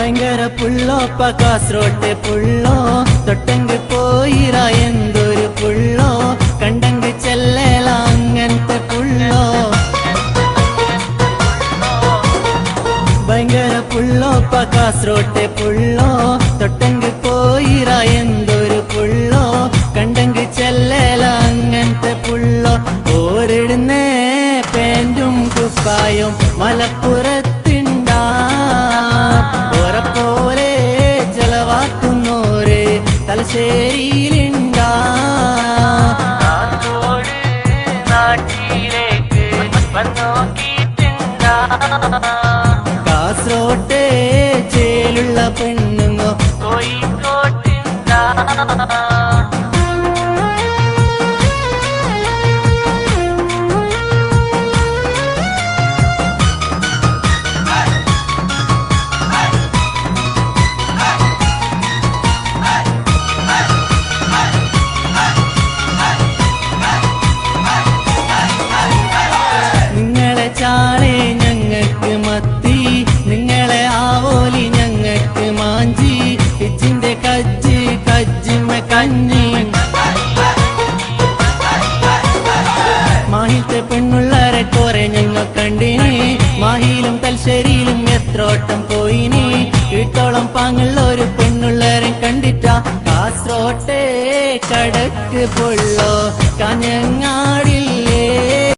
ഭയങ്കര പുള്ളോ കാസർഗോട്ടെ പുള്ളോ തൊട്ടെങ്ക് പോയിറ എന്തൊരു പുള്ളോ കണ്ടെങ്ക് ചെല്ലല അങ്ങനത്തെ പുള്ളോ ഭയങ്കര പുള്ളോ കാസർഗോട്ടെ പുള്ളോ തൊട്ടെങ്ക് പോയിറ എന്തൊരു പുള്ളോ കണ്ടെങ്ക് ചെല്ലല അങ്ങനത്തെ പുള്ളോ ഓരിടുന്നേ പാൻറ്റും കുപ്പായും മലപ്പുറത്തിണ്ടാ ഓരപ്പോലെ ചെലവാക്കുന്നോര് തലശ്ശേരിയിലുണ്ടാ നാട്ടിലേക്ക് വന്നോക്കിട്ടുണ്ടാ കാസർഗോട്ടെ ചേലുള്ള പെണ്ണുങ്ങോ കോഴിക്കോട്ടുണ്ടാ ചാളെ ഞങ്ങക്ക് മത്തി നിങ്ങളെ ആവോലി ഞങ്ങക്ക് മാഞ്ചി ഇച്ചിന്റെ കജ്ജ് കജ്ജിമ കഞ്ഞി മാഹിലത്തെ പെണ്ണുള്ളരെ കുറെ ഞങ്ങൾ കണ്ടിനി മാഹിയിലും തലശ്ശേരിയിലും എത്രോട്ടം പോയിനി വീട്ടോളം പാങ്ങുള്ള ഒരു പെണ്ണുള്ളരെ കണ്ടിട്ട കാസർഗോട്ടെ കടക്ക് പൊള്ളോ കാഞ്ഞങ്ങാട്